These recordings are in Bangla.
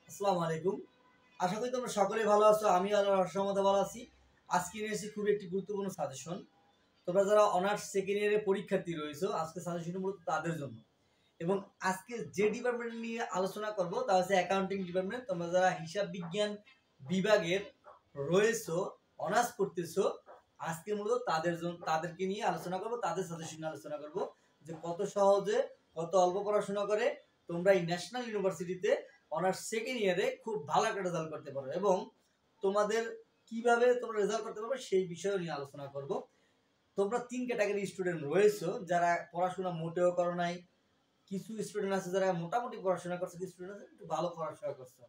আসসালামু আলাইকুম। আশা করি তোমরা সকলেই ভালো আছো। আমি আল্লাহর রহমতে ভালো আছি। আজকে নিয়ে এসেছি খুবই একটি গুরুত্বপূর্ণ সাজেশন। তোমরা যারা অনার্স সেকেন্ড ইয়ারের পরীক্ষার্থী রয়েছো, আজকে সাজেশনটি মূলত তাদের জন্য। এবং আজকে যে ডিপার্টমেন্ট নিয়ে আলোচনা করব তা হচ্ছে অ্যাকাউন্টিং ডিপার্টমেন্ট। তোমরা যারা হিসাব বিজ্ঞান বিভাগের রয়েছো, অনার্স করতেছো, আজকে মূলত তাদের জন্য, তাদেরকে নিয়ে আলোচনা করব, তাদের সাজেশন নিয়ে আলোচনা করব যে কত সহজে, কত অল্প পড়াশোনা করে তোমরা এই ন্যাশনাল ইউনিভার্সিটিতে অনার্স সেকেন্ড ইয়ারে খুব ভালো একটা রেজাল্ট করতে পারো এবং তোমাদের কিভাবে তোমরা রেজাল্ট করতে পারবে সেই বিষয় নিয়ে আলোচনা করব। তোমরা তিন ক্যাটাগরি স্টুডেন্ট রয়েছো, যারা পড়াশোনা মোটেও করো নাই, কিছু স্টুডেন্ট আছে যারা মোটামুটি পড়াশোনা করছে, কিছু স্টুডেন্ট আছে একটু ভালো পড়াশোনা করছে।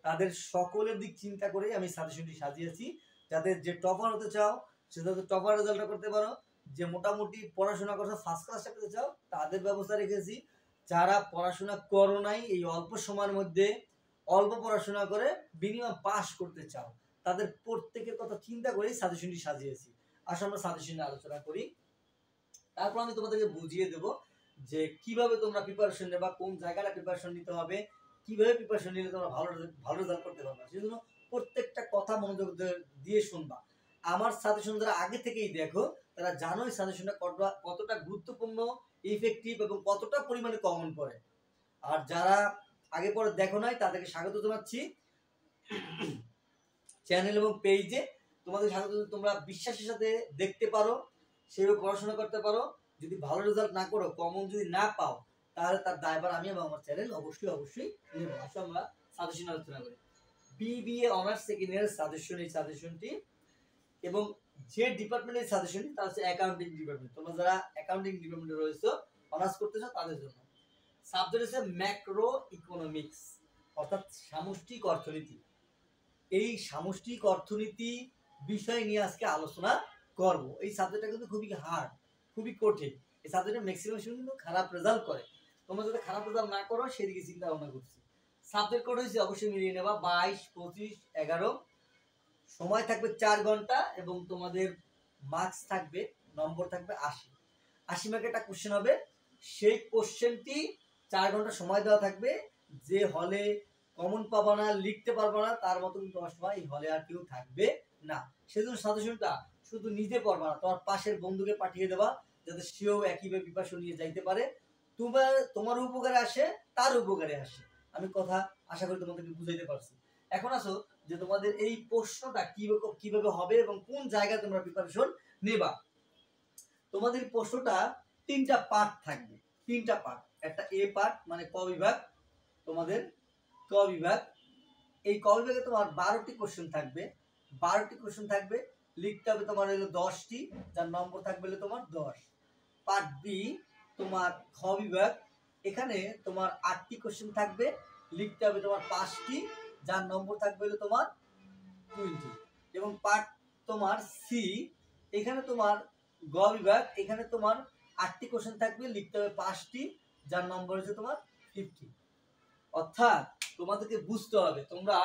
তাদের সকলের দিক চিন্তা করে আমি সাজেশনটি সাজিয়েছি, যাতে যে টপার হতে চাও সে যাতে টপার রেজাল্টটা করতে পারো, যে মোটামুটি পড়াশোনা করছে ফার্স্ট ক্লাসটা পেতে চাও তাদের ব্যবস্থা রেখেছি। যারা পড়াশোনা করো নাই, এই অল্প সময়ের মধ্যে অল্প পড়াশোনা করে মিনিমাম পাস করতে চাও, তাদের প্রত্যেকের কথা চিন্তা করেই সাজেশনটি সাজিয়েছি। আসলে আমরা সাজেশন নিয়ে আলোচনা করি, তারপর আমি তোমাদেরকে বুঝিয়ে দেবো যে কিভাবে তোমরা প্রিপারেশন নেবা, কোন জায়গাটা প্রিপারেশন নিতে হবে, কিভাবে প্রিপারেশন নিলে তোমরা ভালো ভালো রেজাল্ট করতে পারবে। সেজন্য প্রত্যেকটা কথা মনোযোগ দিয়ে শুনবা। আমার সাজেশন যারা আগে থেকেই দেখো তারা জানোই সাজেশনটা কতটা গুরুত্বপূর্ণ, ইফেক্টিভ এবং কতটা পরিমাণে কমন পড়ে। আর যারা আগে পরে দেখো নাই তাদেরকে স্বাগত জানাচ্ছি চ্যানেল এবং পেজে। তোমাদের স্বাগত, তোমরা বিশ্বাসের সাথে দেখতে পারো, সেভাবে পড়াশোনা করতে পারো। যদি ভালো রেজাল্ট না করো, কমন যদি না পাও, তাহলে তার দায়ভার আমি এবং আমার চ্যানেল অবশ্যই নেব। আসলে আমরা সাজেশন আলোচনা করি। BBA honours second year suggestion, এই সাজেশনটি এবং যে ডিপার্টমেন্টের সাজেশনটি তা হচ্ছে অ্যাকাউন্টিং ডিপার্টমেন্ট। তোমরা যারা অ্যাকাউন্টিং ডিপার্টমেন্টে রয়েছে, অনার্স করতেছো, তাদের জন্য সাবজেক্ট হচ্ছে ম্যাক্রো ইকোনমিক্স, অর্থাৎ সামষ্টিক অর্থনীতি। এই সামষ্টিক অর্থনীতি বিষয় নিয়ে আজকে আলোচনা করব। এই সাবজেক্টটা কিন্তু খুবই হার্ড, খুবই কঠিন। এই সাবজেক্টে ম্যাক্সিমাম স্টুডেন্ট কিন্তু খারাপ রেজাল্ট করে। তোমরা যদি খারাপ রেজাল্ট না করো সেদিকে চিন্তা ভাবনা করছি। সাবজেক্ট কোড হয়েছে অবশ্যই মিলিয়ে নেবা 22, 25, 11। সময় থাকবে 4 ঘন্টা এবং তোমাদের মার্কস থাকবে, নম্বর থাকবে 80। 80 মার্কের একটা কোশ্চেন হবে, সেই কোশ্চেনটি 4 ঘন্টা সময় দেওয়া থাকবে। যে হলে কমন পাবা না, লিখতে পারবা না, তার মতো কিন্তু অসময় এই হলে আর কেউ থাকবে না। সেজন্য সাজেশনটা শুধু নিজে পড়বা না, তোমার পাশের বন্ধুকে পাঠিয়ে দেবা, যাতে সেও একইভাবে প্রিপারেশন নিয়ে যাইতে পারে। তোমার উপকারে আসে, তার উপকারে আসে। আমি কথা আশা করি তোমাদেরকে বুঝাইতে পারছি। এখন আসো যে তোমাদের এই প্রশ্নটা কিভাবে হবে এবং কোন জায়গায় তোমরা প্রিপারেশন নেবা। তোমাদের প্রশ্নটা 3টা পার্ট থাকবে, 3টা পার্ট। একটা এ পার্ট মানে ক বিভাগ, তোমাদের ক বিভাগ। এই ক বিভাগে তোমার 12টি কোশ্চেন থাকবে, 12টি কোশ্চেন থাকবে, লিখতে হবে তোমার হলো 10টি, যার নম্বর থাকবে হলো তোমার 10। পার্ট বি তোমার খ বিভাগ, এখানে তোমার 8টি কোশ্চেন থাকবে, লিখতে হবে তোমার 5টি, যার নম্বর থাকবে হলো তোমার 20। এবং পার্ট তোমার সি, এখানে তোমার গ বিভাগ, এখানে তোমার 8টি কোশ্চেন থাকবে, লিখতে হবে 5টি, যার নম্বর হচ্ছে তোমার 50। অর্থাৎ তোমাদেরকে বুঝতে হবে তোমরা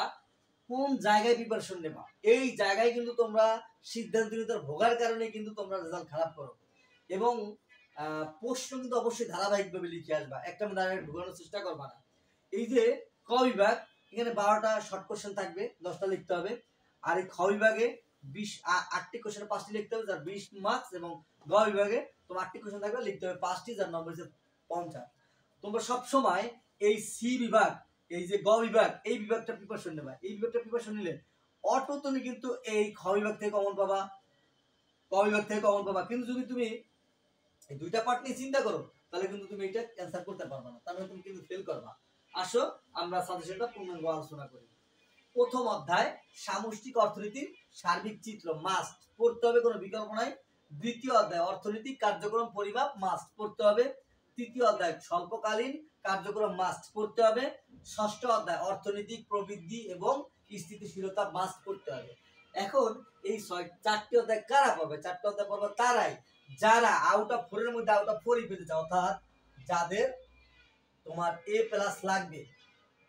কোন জায়গায় প্রিপারেশন নেবা। এই জায়গায় কিন্তু তোমরা সিদ্ধান্তহীনতার ভোগার কারণে কিন্তু তোমরা রেজাল্ট খারাপ করো। এবং প্রশ্ন কিন্তু অবশ্যই ধারাবাহিকভাবে লিখে আসবা, একটা ডাইরেক্ট ঢোকানোর চেষ্টা করবা না। এই যে ক বিভাগ, এখানে 12টা শর্ট কোশ্চেন থাকবে, 10টা লিখতে হবে। আর এই খ বিভাগে 8টি কোশ্চেন 5টি লিখতে হবে, যার 20 মার্কস। এবং গ বিভাগে তোমার 8টি কোশ্চেন থাকবে, লিখতে হবে 5টি, যার নম্বর হচ্ছে 50। তোমরা সব সময় এই সি বিভাগ, এই যে গ বিভাগ, এই বিভাগটা প্রিপারেশন নেবা। এই বিভাগটা প্রিপারেশন নিলে অটো তুমি কিন্তু এই খ বিভাগ থেকে কমন পাবা, ক বিভাগ থেকে কমন পাবা। কিন্তু যদি তুমি এই দুইটা পার্ট নিয়ে চিন্তা করো, তাহলে কিন্তু তুমি এটা অ্যানসার করতে পারবে না, তাহলে তুমি কিন্তু ফেল করবা। আসো আমরা সাজেশনটা পূর্ণাঙ্গ আলোচনা করি। প্রথম অধ্যায় সামষ্টিক অর্থনীতির সার্বিক চিত্র, মাস্ট পড়তে হবে, কোনো বিকল্প নাই। দ্বিতীয় অধ্যায় অর্থনৈতিক কার্যক্রম পরিমাপ, মাস্ট পড়তে হবে। তৃতীয় অধ্যায় স্বল্পকালীন কার্যক্রম, মাস্ট পড়তে হবে। ষষ্ঠ অধ্যায় অর্থনৈতিক প্রবৃদ্ধি এবং স্থিতিশীলতা, মাস্ট পড়তে হবে। এখন এই 4টি অধ্যায় কারা পড়বে? 4টি অধ্যায় পড়বে তারাই যারা আউট অফ 4 এর মধ্যে আউট অফ 4 পেতে চাও, অর্থাৎ যাদের তোমার এ প্লাস লাগবে,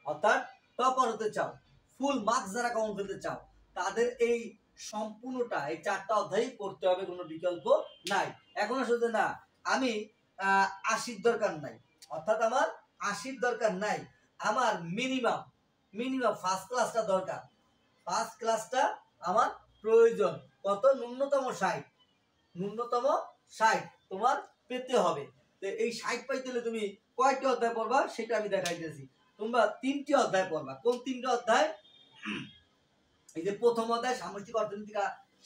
অর্থাৎ টপার হতে চাও, ফুল মার্কস যারা কমন ফেলতে চাও, তাদের এই সম্পূর্ণটা এই 4টা অধ্যায় পড়তে হবে, কোনো বিকল্প নাই। এখন আসলে না আমি 80 দরকার নাই, অর্থাৎ আমার 80 দরকার নাই, আমার মিনিমাম মিনিমাম ফার্স্ট ক্লাসটা দরকার, ফার্স্ট ক্লাসটা আমার প্রয়োজন। কত? ন্যূনতম 60, ন্যূনতম 60 তোমার পেতে হবে। তো এই 60 পাইতে হলে তুমি কয়টি অধ্যায় পড়বা সেটা আমি দেখাইতেছি। তোমরা 3টি অধ্যায় পড়বা। কোন 3টি অধ্যায়? এই যে প্রথম অধ্যায় সামষ্টিক অর্থনৈতিক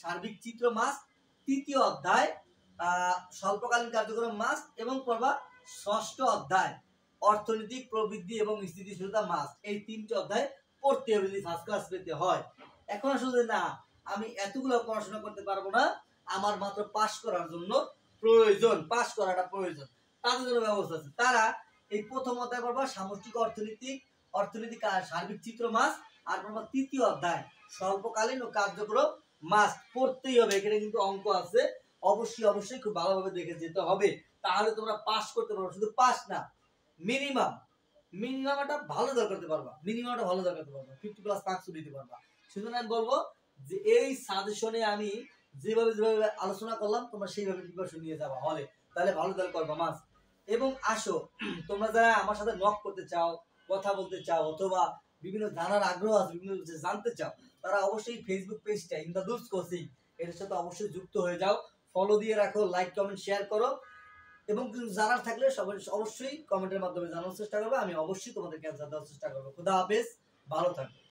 সার্বিক চিত্র মাস, তৃতীয় অধ্যায় স্বল্পকালীন কার্যক্রম মাস, এবং পড়বা ষষ্ঠ অধ্যায় অর্থনৈতিক প্রবৃদ্ধি এবং স্থিতিশীলতা মাস। এই 3টি অধ্যায় পড়তে হবে যদি ফার্স্ট ক্লাস পেতে হয়। এখন আসলে না, আমি এতগুলো পড়াশোনা করতে পারবো না, আমার মাত্র পাস করার জন্য প্রয়োজন, পাস করাটা প্রয়োজন, তাদের জন্য ব্যবস্থা আছে। তারা এই প্রথম অধ্যায় পড়বা সামষ্টিক অর্থনৈতিক সার্বিক চিত্র মাস, আর পড়বা তৃতীয় অধ্যায় স্বল্পকালীন ও কার্যক্রম মাস। পড়তেই হবে, এখানে কিন্তু অঙ্ক আছে, অবশ্যই খুব ভালোভাবে দেখে যেতে হবে, তাহলে তোমরা পাস করতে পারবে। শুধু পাস না, মিনিমাম একটা ভালো দর করতে পারবা, 50+ মার্কস দিতে পারবা। সুতরাং আমি বলবো যে এই সাজেশনে আমি যেভাবে আলোচনা করলাম তোমরা সেইভাবে প্রিপারেশন নিয়ে যাবা হলে, তাহলে ভালো দর করবা মাস। এবং আসো, তোমরা যারা আমার সাথে নক করতে চাও, কথা বলতে চাও, অথবা বিভিন্ন জানার আগ্রহ আছে, বিভিন্ন কিছু জানতে চাও, তারা অবশ্যই ফেসবুক পেজটা ইন্দ্রদূত কোচিং এর সাথে অবশ্যই যুক্ত হয়ে যাও, ফলো দিয়ে রাখো, লাইক কমেন্ট শেয়ার করো, এবং কিছু জানার থাকলে সবাই অবশ্যই কমেন্টের মাধ্যমে জানার চেষ্টা করবে। আমি অবশ্যই তোমাদেরকে অ্যান্সার দেওয়ার চেষ্টা করবো। খুদা হাফেজ, ভালো থাকবে।